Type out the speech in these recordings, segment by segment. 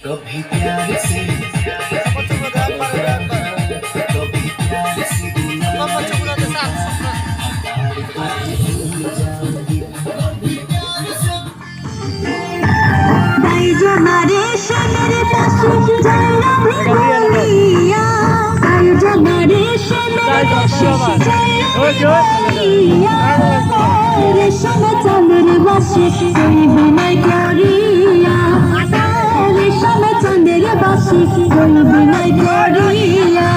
कभी प्यार से রেশম চাঁদের বাসে তুই বিনয় করিয়া, রেশম চাঁদের বাসে তুই বিনয় করিয়া,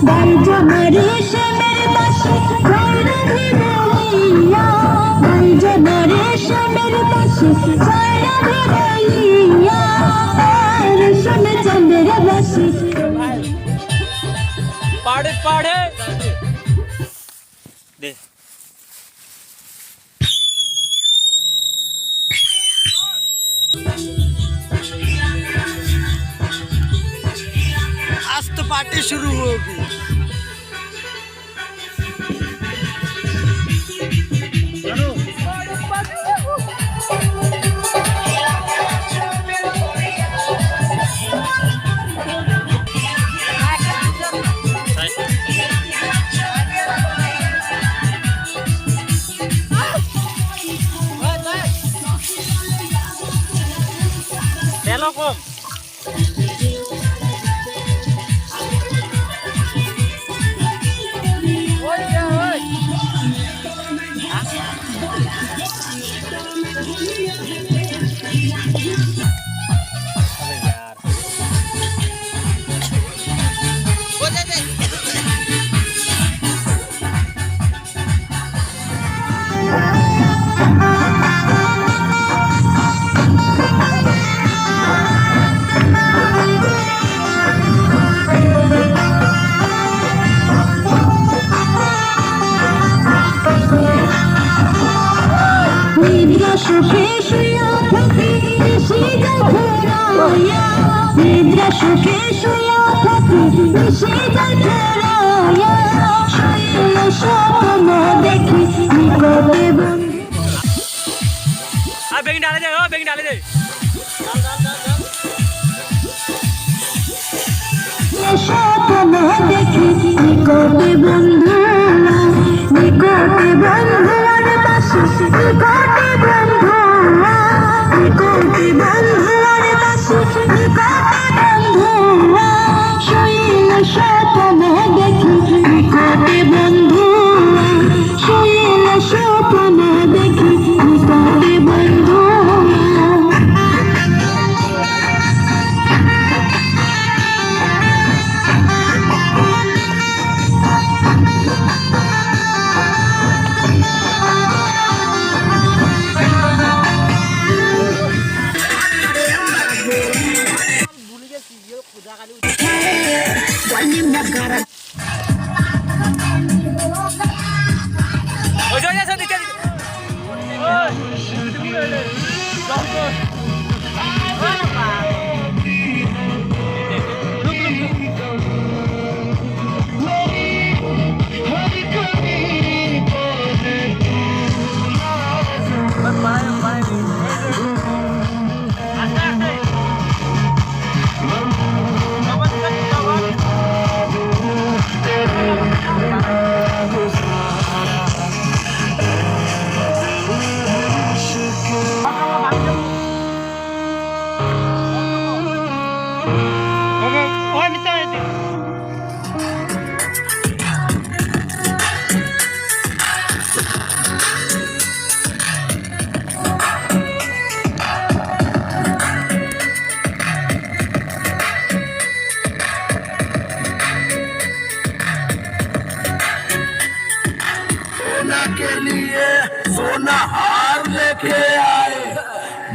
বাইজন রেশমের বাসে জয়রাধি বলিয়া, বাইজন রেশমের বাসে জয়রাধি বলিয়া, রেশম চাঁদের বাসে পাড়ে পাড়ে দে आज तो पार्टी शुरू होगी। তেলো কম সুখে শুয়া থাকি নিশিতে ঘুরাইয়া, নিদ্রা সুখে শুয়া থাকি নিশিতে ঘুরাইয়া, শৈল স্বপ্ন দেখি নিকটে বন্ধু। বেগিন ডালে দে, ও বেগিন ডালে দে। স্বপ্ন দেখি নিকটে বন্ধু, নিকটে বন্ধুর পাশে, নিকটে বন্ধু, নিকটে বন্ধুর পাশে, নিকটে বন্ধু, শৈল স্বপ্ন দেখি নিকটে বন্ধু, শৈল স্বপ্ন দেখি নিকটে বন্ধু। सोना हार लेके आए,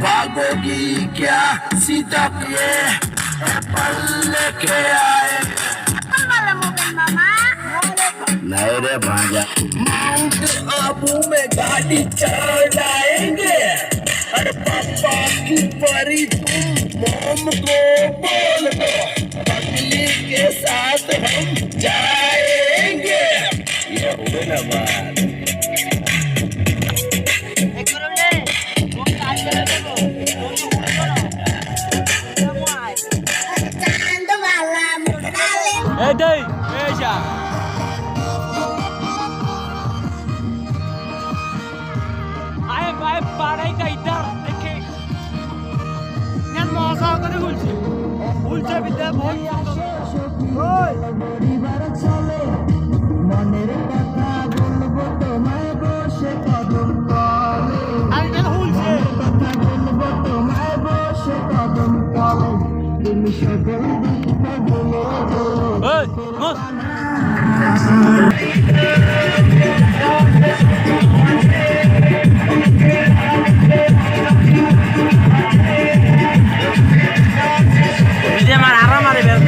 भागोगी क्या सीधा ये एप्पल लेके आए। नहीं रे भांजा, माउंट आबू में गाड़ी चढ़ाएंगे, अरे पापा की परी तुम मोम को बोल दो, पगली के साथ हम जाएंगे। ये हुए ना बात। Ê đi, ê chà. Ai পাড়াই কাইদার দেখে নেন মজা করে বলছি উল্টে বিদ্যা ভয় ওই পরিবার চলে মনের কথা বলবো তোমায় বসে কদম তলে আমি কেন বলছি কথা বলবো তোমায় বসে কদম তলে তুমি সকল দুঃখ ভুলে বলো ওই মস আমার আরাম আরে বের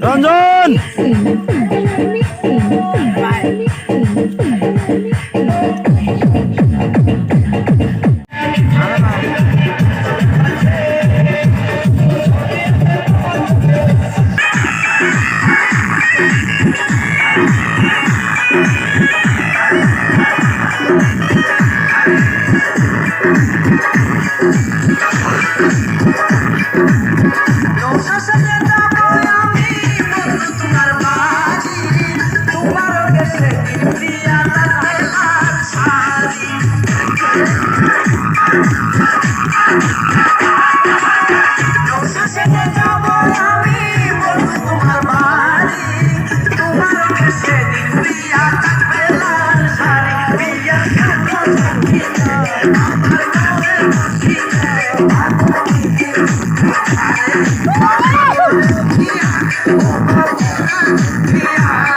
রঞ্জন Yeah.